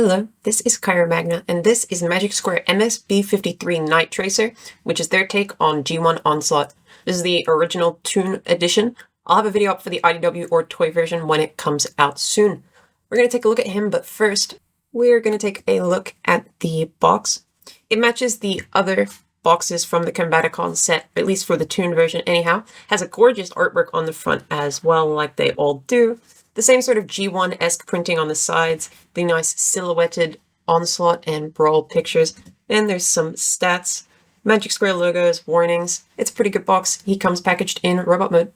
Hello, this is Magna, and this is Magic Square MS-B53 Night Tracer, which is their take on G1 Onslaught. This is the original Toon edition. I'll have a video up for the IDW or toy version when it comes out soon. We're going to take a look at him, but first, we're going to take a look at the box. It matches the other boxes from the Combaticon set, at least for the Toon version anyhow. Has a gorgeous artwork on the front as well, like they all do. The same sort of G1-esque printing on the sides, the nice silhouetted Onslaught and Brawl pictures, and there's some stats, Magic Square logos, warnings. It's a pretty good box. He comes packaged in robot mode.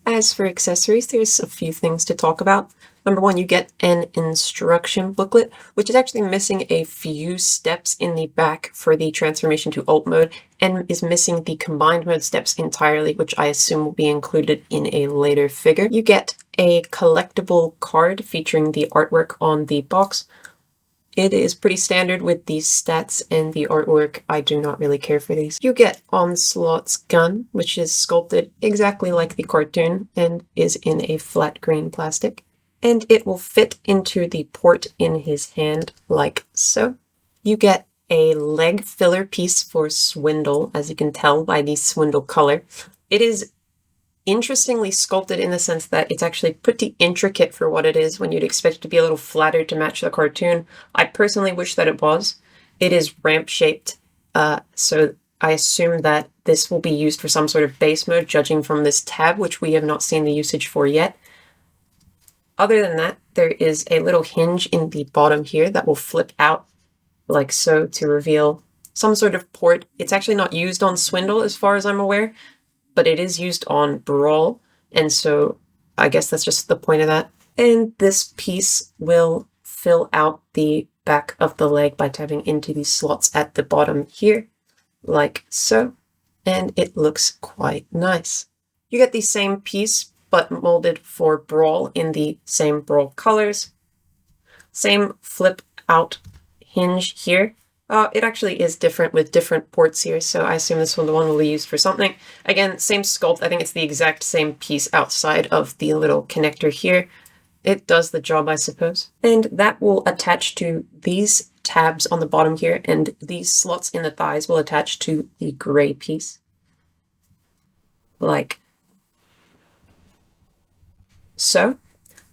As for accessories, there's a few things to talk about. Number one, you get an instruction booklet, which is actually missing a few steps in the back for the transformation to alt mode, and is missing the combined mode steps entirely, which I assume will be included in a later figure. You get a collectible card featuring the artwork on the box. It is pretty standard with the stats and the artwork. I do not really care for these. You get Onslaught's gun, which is sculpted exactly like the cartoon and is in a flat green plastic. And it will fit into the port in his hand like so. You get a leg filler piece for Swindle, as you can tell by the Swindle color. It is interestingly sculpted in the sense that it's actually pretty intricate for what it is when you'd expect it to be a little flatter to match the cartoon. I personally wish that it was. It is ramp shaped, so I assume that this will be used for some sort of base mode, judging from this tab, which we have not seen the usage for yet. Other than that, there is a little hinge in the bottom here that will flip out like so to reveal some sort of port. It's actually not used on Swindle as far as I'm aware, but it is used on Brawl, and so I guess that's just the point of that. And this piece will fill out the back of the leg by tapping into these slots at the bottom here, like so, and it looks quite nice. You get the same piece, but molded for Brawl in the same Brawl colors. Same flip out hinge here. It actually is different with different ports here, so I assume this one will be used for something. Again, same sculpt. I think it's the exact same piece outside of the little connector here. It does the job, I suppose. And that will attach to these tabs on the bottom here, and these slots in the thighs will attach to the gray piece. Like so.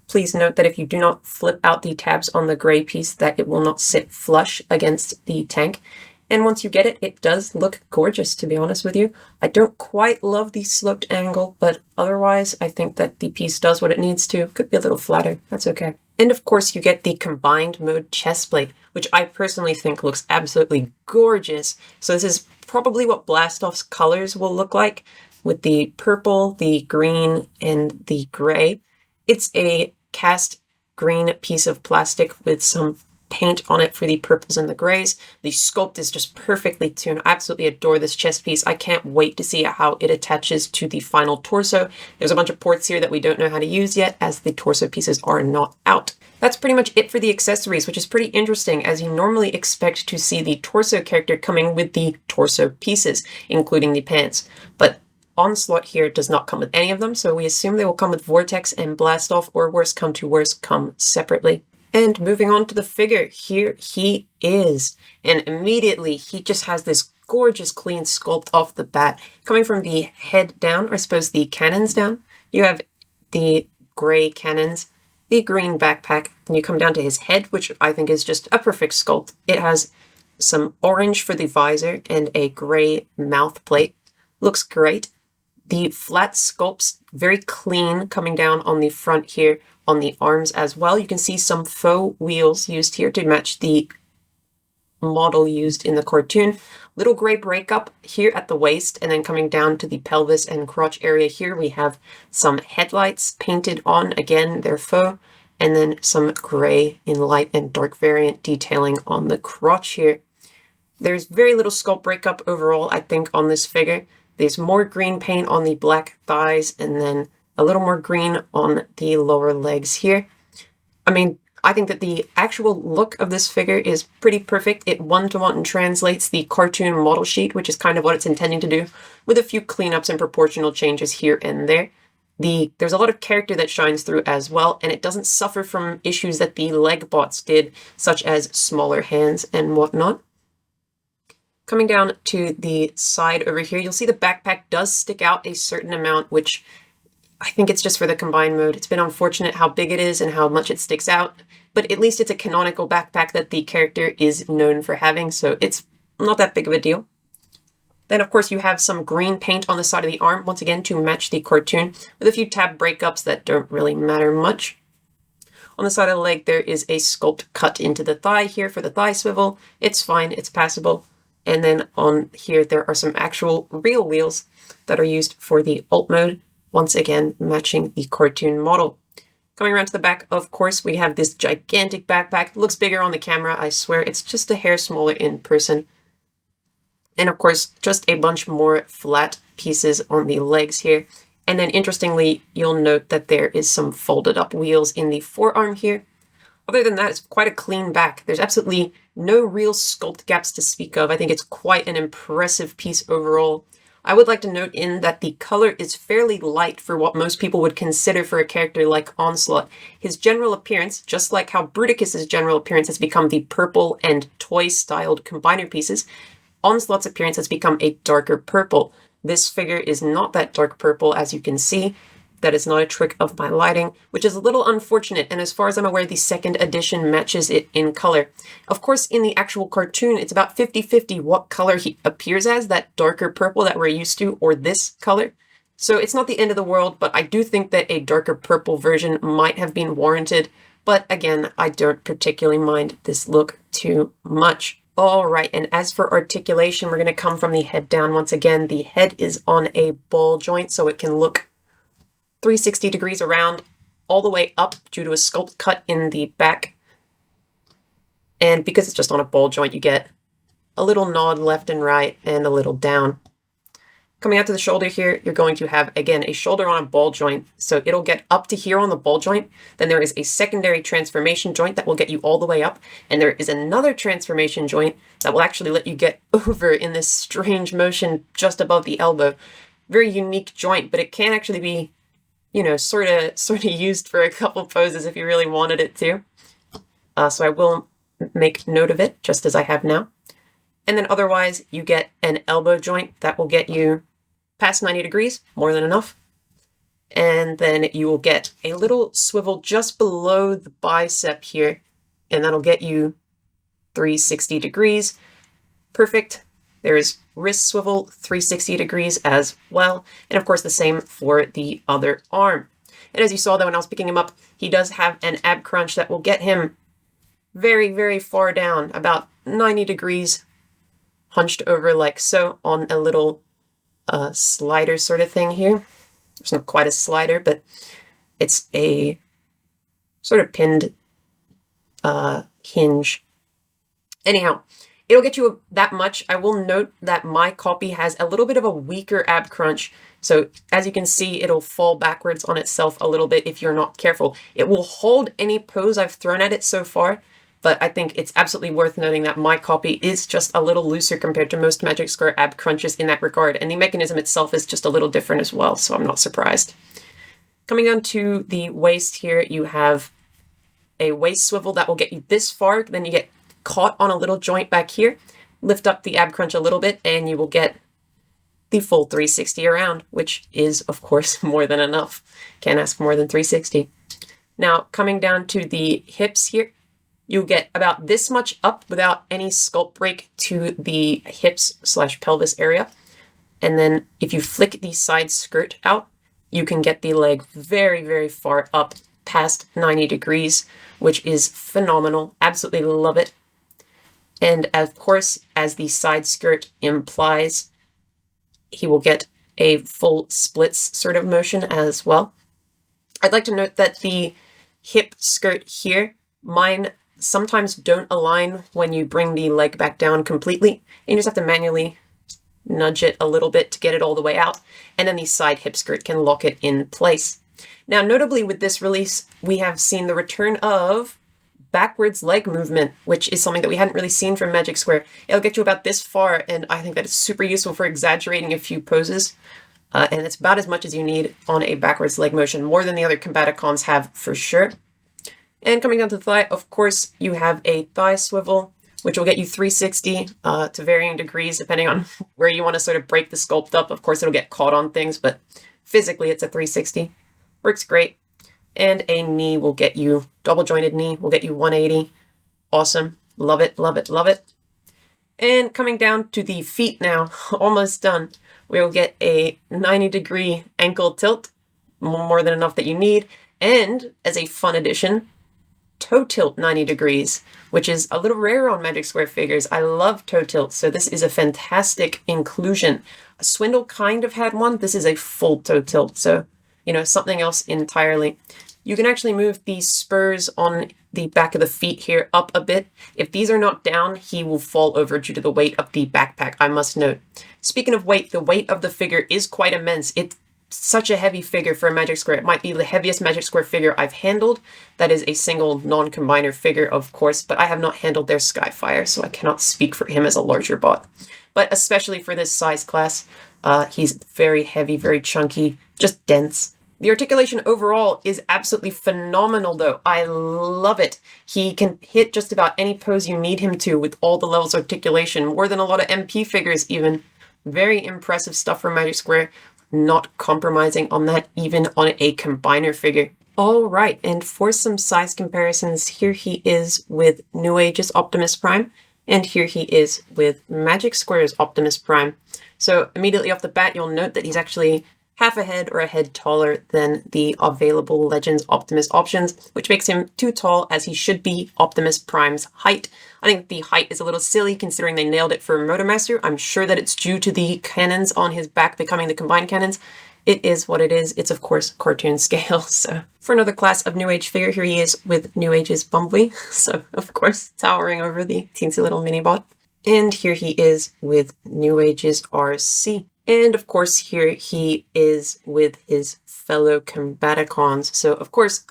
Please note that if you do not flip out the tabs on the gray piece, that it will not sit flush against the tank. And once you get it, it does look gorgeous, to be honest with you. I don't quite love the sloped angle, but otherwise I think that the piece does what it needs to. Could be a little flatter, that's okay. And of course you get the combined mode chest plate, which I personally think looks absolutely gorgeous. So this is probably what Blastoff's colors will look like, with the purple, the green, and the gray. It's a cast green piece of plastic with some paint on it for the purples and the grays. The sculpt is just perfectly tuned. I absolutely adore this chest piece. I can't wait to see how it attaches to the final torso. There's a bunch of ports here that we don't know how to use yet, as the torso pieces are not out. That's pretty much it for the accessories, which is pretty interesting, as you normally expect to see the torso character coming with the torso pieces, including the pants. But Onslaught here does not come with any of them, so we assume they will come with Vortex and Blastoff, or worse come to worse, come separately. And moving on to the figure, here he is. And immediately he just has this gorgeous clean sculpt off the bat. Coming from the head down, or I suppose the cannons down, you have the gray cannons, the green backpack, and you come down to his head, which I think is just a perfect sculpt. It has some orange for the visor and a gray mouth plate. Looks great. The flat sculpt's very clean coming down on the front here, on the arms as well. You can see some faux wheels used here to match the model used in the cartoon. Little gray breakup here at the waist, and then coming down to the pelvis and crotch area here, we have some headlights painted on. Again, they're faux, and then some gray in light and dark variant detailing on the crotch here. There's very little sculpt breakup overall, I think, on this figure. There's more green paint on the black thighs, and then a little more green on the lower legs here. I mean, I think that the actual look of this figure is pretty perfect. It one-to-one translates the cartoon model sheet, which is kind of what it's intending to do, with a few cleanups and proportional changes here and there. there's a lot of character that shines through as well, and it doesn't suffer from issues that the leg bots did, such as smaller hands and whatnot. Coming down to the side over here, you'll see the backpack does stick out a certain amount, which I think it's just for the combined mode. It's been unfortunate how big it is and how much it sticks out, but at least it's a canonical backpack that the character is known for having, so it's not that big of a deal. Then, of course, you have some green paint on the side of the arm, once again, to match the cartoon, with a few tab breakups that don't really matter much. On the side of the leg, there is a sculpt cut into the thigh here for the thigh swivel. It's fine, it's passable. And then on here, there are some actual real wheels that are used for the alt mode, once again, matching the cartoon model. Coming around to the back, of course, we have this gigantic backpack. It looks bigger on the camera, I swear. It's just a hair smaller in person. And of course, just a bunch more flat pieces on the legs here. And then interestingly, you'll note that there is some folded up wheels in the forearm here. Other than that, it's quite a clean back. There's absolutely no real sculpt gaps to speak of. I think it's quite an impressive piece overall. I would like to note in that the color is fairly light for what most people would consider for a character like Onslaught. His general appearance, just like how Bruticus's general appearance has become the purple and toy-styled combiner pieces, Onslaught's appearance has become a darker purple. This figure is not that dark purple, as you can see. That is not a trick of my lighting, which is a little unfortunate, and as far as I'm aware, the second edition matches it in color. Of course, in the actual cartoon, it's about 50-50 what color he appears as, that darker purple that we're used to, or this color. So it's not the end of the world, but I do think that a darker purple version might have been warranted. But again, I don't particularly mind this look too much. All right, and as for articulation, we're going to come from the head down once again. The head is on a ball joint, so it can look 360 degrees around, all the way up due to a sculpt cut in the back. And because it's just on a ball joint, you get a little nod left and right and a little down. Coming out to the shoulder here, you're going to have, again, a shoulder on a ball joint. So it'll get up to here on the ball joint. Then there is a secondary transformation joint that will get you all the way up. And there is another transformation joint that will actually let you get over in this strange motion just above the elbow. Very unique joint, but it can actually be, you know, sort of used for a couple poses if you really wanted it to. So I will make note of it, just as I have now. And then otherwise, you get an elbow joint that will get you past 90 degrees, more than enough. And then you will get a little swivel just below the bicep here, and that'll get you 360 degrees. Perfect. There is wrist swivel, 360 degrees as well. And of course, the same for the other arm. And as you saw, though, when I was picking him up, he does have an ab crunch that will get him very, very far down, about 90 degrees, hunched over like so on a little slider sort of thing here. It's not quite a slider, but it's a sort of pinned hinge. Anyhow, it'll get you that much. I will note that my copy has a little bit of a weaker ab crunch. So as you can see, it'll fall backwards on itself a little bit if you're not careful. It will hold any pose I've thrown at it so far, but I think it's absolutely worth noting that my copy is just a little looser compared to most Magic Square ab crunches in that regard, and the mechanism itself is just a little different as well, so I'm not surprised. Coming down to the waist here, you have a waist swivel that will get you this far, then you get caught on a little joint back here, lift up the ab crunch a little bit, and you will get the full 360 around, which is, of course, more than enough. Can't ask for more than 360. Now, coming down to the hips here, you'll get about this much up without any sculpt break to the hips/pelvis area. And then if you flick the side skirt out, you can get the leg very, very far up past 90 degrees, which is phenomenal. Absolutely love it. And of course, as the side skirt implies, he will get a full splits sort of motion as well. I'd like to note that the hip skirt here, mine sometimes don't align when you bring the leg back down completely. And you just have to manually nudge it a little bit to get it all the way out. And then the side hip skirt can lock it in place. Now, notably with this release, we have seen the return of backwards leg movement, which is something that we hadn't really seen from Magic Square. It'll get you about this far, and I think that it's super useful for exaggerating a few poses. and it's about as much as you need on a backwards leg motion, more than the other Combaticons have for sure. And coming down to the thigh, of course, you have a thigh swivel, which will get you 360 to varying degrees, depending on where you want to sort of break the sculpt up. Of course, it'll get caught on things, but physically it's a 360. Works great. And a knee will get you, double jointed knee will get you 180. Awesome. Love it, love it, love it. And coming down to the feet now, almost done. We'll get a 90-degree ankle tilt, more than enough that you need. And as a fun addition, toe tilt 90 degrees, which is a little rare on Magic Square figures. I love toe tilt, so this is a fantastic inclusion. A Swindle kind of had one. This is a full toe tilt, so, you know, something else entirely. You can actually move the spurs on the back of the feet here up a bit. If these are not down, he will fall over due to the weight of the backpack, I must note. Speaking of weight, the weight of the figure is quite immense. It's such a heavy figure for a Magic Square. It might be the heaviest Magic Square figure I've handled. That is a single non-combiner figure, of course, but I have not handled their Skyfire, so I cannot speak for him as a larger bot. But especially for this size class, he's very heavy, very chunky, just dense. The articulation overall is absolutely phenomenal, though. I love it. He can hit just about any pose you need him to with all the levels of articulation, more than a lot of MP figures even. Very impressive stuff from Magic Square. Not compromising on that, even on a combiner figure. All right, and for some size comparisons, here he is with New Age's Optimus Prime, and here he is with Magic Square's Optimus Prime. So immediately off the bat, you'll note that he's actually half a head or a head taller than the available Legends Optimus options, which makes him too tall as he should be Optimus Prime's height. I think the height is a little silly considering they nailed it for Motormaster. I'm sure that it's due to the cannons on his back becoming the combined cannons. It is what it is. It's of course cartoon scale. So for another class of New Age figure, here he is with New Age's Bumblebee. So of course towering over the teensy little mini bot. And here he is with New Age's RC. And of course, here he is with his fellow Combaticons. So of course,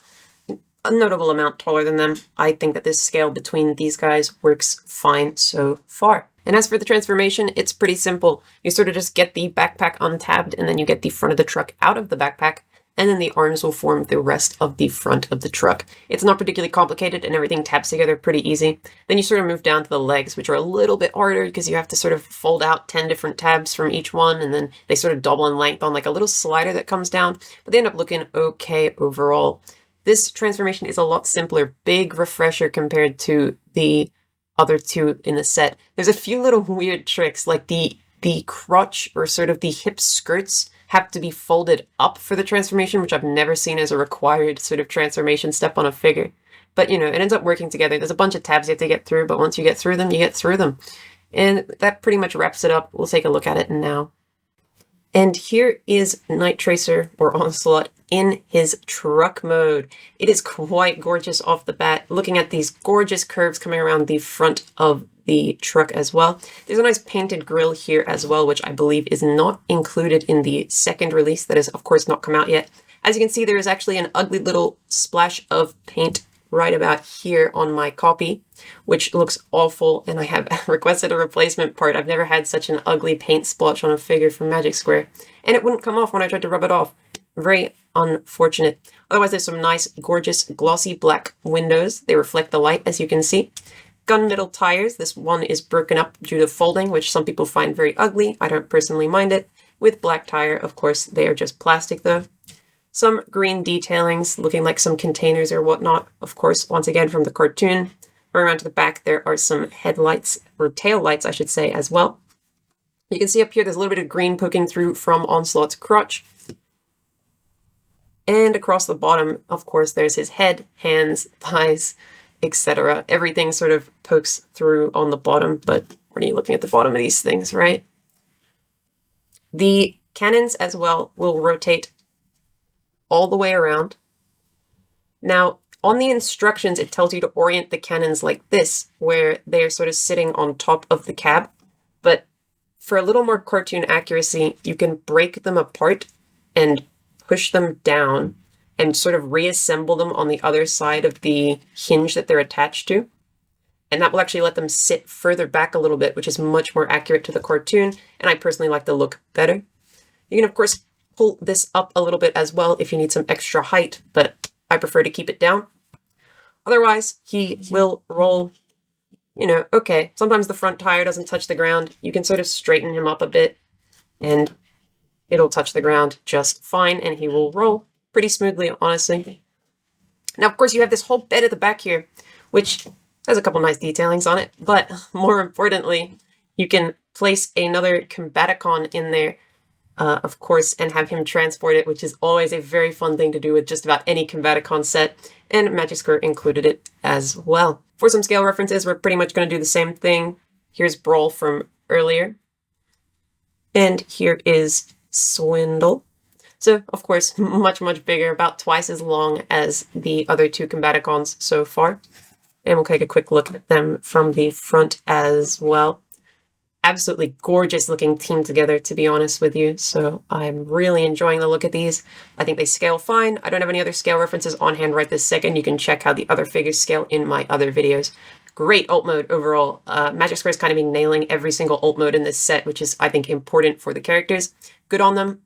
a notable amount taller than them. I think that this scale between these guys works fine so far. And as for the transformation, it's pretty simple. You sort of just get the backpack untabbed, and then you get the front of the truck out of the backpack, and then the arms will form the rest of the front of the truck. It's not particularly complicated, and everything tabs together pretty easy. Then you sort of move down to the legs, which are a little bit harder because you have to sort of fold out 10 different tabs from each one, and then they sort of double in length on like a little slider that comes down, but they end up looking okay overall. This transformation is a lot simpler, big refresher compared to the other two in the set. There's a few little weird tricks, like the crotch or sort of the hip skirts have to be folded up for the transformation, which I've never seen as a required sort of transformation step on a figure. But, you know, it ends up working together. There's a bunch of tabs you have to get through, but once you get through them, you get through them. And that pretty much wraps it up. We'll take a look at it now. And here is Night Tracer, or Onslaught, in his truck mode. It is quite gorgeous off the bat, looking at these gorgeous curves coming around the front of the truck as well. There's a nice painted grille here as well, which I believe is not included in the second release that has, of course, not come out yet. As you can see, there is actually an ugly little splash of paint right about here on my copy, which looks awful, and I have requested a replacement part. I've never had such an ugly paint splotch on a figure from Magic Square, and it wouldn't come off when I tried to rub it off. Very unfortunate. Otherwise, there's some nice, gorgeous, glossy black windows. They reflect the light, as you can see. Gunmetal tires. This one is broken up due to folding, which some people find very ugly. I don't personally mind it. With black tire, of course, they are just plastic though. Some green detailings, looking like some containers or whatnot. Of course, once again from the cartoon. Around to the back, there are some headlights, or tail lights, I should say, as well. You can see up here, there's a little bit of green poking through from Onslaught's crotch. And across the bottom, of course, there's his head, hands, thighs, etc. Everything sort of pokes through on the bottom, but when you're looking at the bottom of these things, right? The cannons as well will rotate all the way around. Now, on the instructions, it tells you to orient the cannons like this, where they're sort of sitting on top of the cab. But for a little more cartoon accuracy, you can break them apart and push them down and sort of reassemble them on the other side of the hinge that they're attached to. And that will actually let them sit further back a little bit, which is much more accurate to the cartoon, and I personally like the look better. You can, of course, pull this up a little bit as well if you need some extra height, but I prefer to keep it down. Otherwise, he will roll, okay. Sometimes the front tire doesn't touch the ground. You can sort of straighten him up a bit, and it'll touch the ground just fine, and he will roll pretty smoothly, honestly. Now, of course, you have this whole bed at the back here, which has a couple nice detailings on it, but more importantly, you can place another Combaticon in there, of course, and have him transport it, which is always a very fun thing to do with just about any Combaticon set, and Magic Square included it as well. For some scale references, we're pretty much going to do the same thing. Here's Brawl from earlier, and here is Swindle. So, of course, much, much bigger, about twice as long as the other two Combaticons so far. And we'll take a quick look at them from the front as well. Absolutely gorgeous looking team together, to be honest with you. So I'm really enjoying the look at these. I think they scale fine. I don't have any other scale references on hand right this second. You can check how the other figures scale in my other videos. Great ult mode overall. Magic Square is kind of been nailing every single ult mode in this set, which is, I think, important for the characters. Good on them.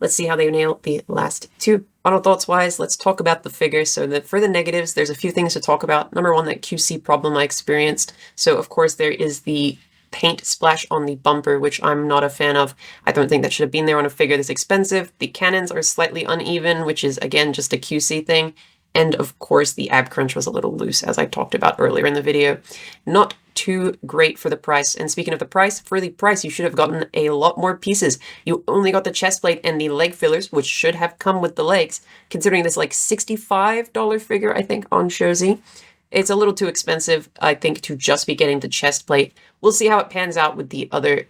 Let's see how they nail the last two. Final thoughts wise, let's talk about the figure. So for the negatives, there's a few things to talk about. Number one, that QC problem I experienced. So of course there is the paint splash on the bumper, which I'm not a fan of. I don't think that should have been there on a figure this expensive. The cannons are slightly uneven, which is again just a QC thing. And of course the ab crunch was a little loose, as I talked about earlier in the video. Not too great for the price. And speaking of the price, for the price you should have gotten a lot more pieces. You only got the chest plate and the leg fillers, which should have come with the legs, considering this like $65 figure, I think, on Shozi. It's a little too expensive, I think, to just be getting the chest plate. We'll see how it pans out with the other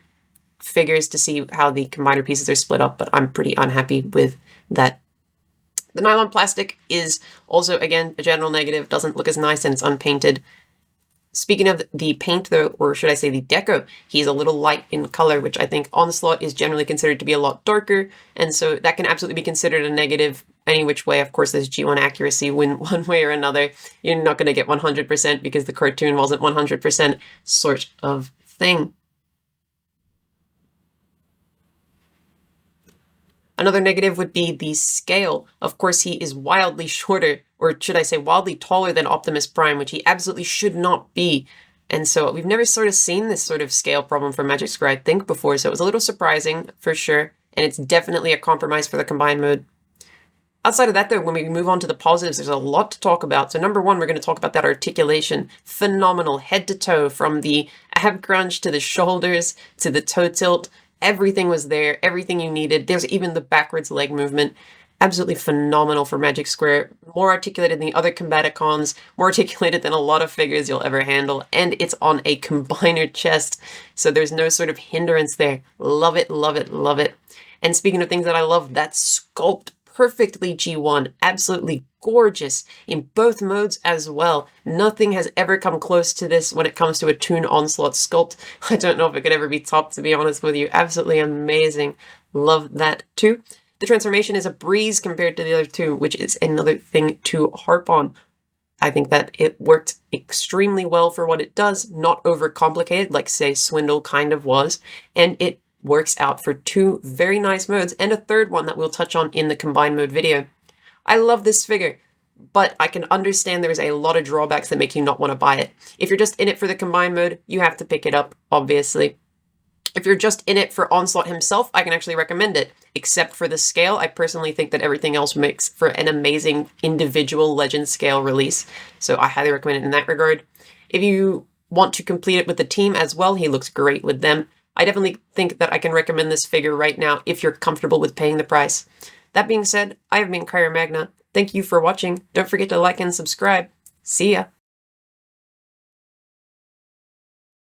figures to see how the combiner pieces are split up, but I'm pretty unhappy with that. The nylon plastic is also, again, a general negative. Doesn't look as nice and it's unpainted. Speaking of the paint, though, or should I say the deco, he's a little light in color, which I think Onslaught is generally considered to be a lot darker, and so that can absolutely be considered a negative any which way. Of course, there's G1 accuracy one way or another. You're not going to get 100% because the cartoon wasn't 100% sort of thing. Another negative would be the scale. Of course, he is wildly shorter, or should I say wildly taller than Optimus Prime, which he absolutely should not be. And so we've never sort of seen this sort of scale problem for Magic Square, I think, before, so it was a little surprising, for sure, and it's definitely a compromise for the combined mode. Outside of that, though, when we move on to the positives, there's a lot to talk about. So number one, we're going to talk about that articulation. Phenomenal, head to toe, from the ab crunch to the shoulders to the toe tilt. Everything was there, everything you needed. There's even the backwards leg movement. Absolutely phenomenal for Magic Square. More articulated than the other Combaticons, more articulated than a lot of figures you'll ever handle, and it's on a combiner chest, so there's no sort of hindrance there. Love it, love it, love it. And speaking of things that I love, that sculpt, perfectly G1, absolutely gorgeous in both modes as well. Nothing has ever come close to this when it comes to a Toon Onslaught sculpt. I don't know if it could ever be topped, to be honest with you. Absolutely amazing. Love that too. The transformation is a breeze compared to the other two, which is another thing to harp on. I think that it worked extremely well for what it does, not overcomplicated like, say, Swindle kind of was, and it works out for two very nice modes, and a third one that we'll touch on in the combined mode video. I love this figure, but I can understand there's a lot of drawbacks that make you not want to buy it. If you're just in it for the combined mode, you have to pick it up, obviously. If you're just in it for Onslaught himself, I can actually recommend it. Except for the scale, I personally think that everything else makes for an amazing individual Legends Scale release, so I highly recommend it in that regard. If you want to complete it with the team as well, he looks great with them. I definitely think that I can recommend this figure right now if you're comfortable with paying the price. That being said, I have been Kyra Magna. Thank you for watching. Don't forget to like and subscribe. See ya!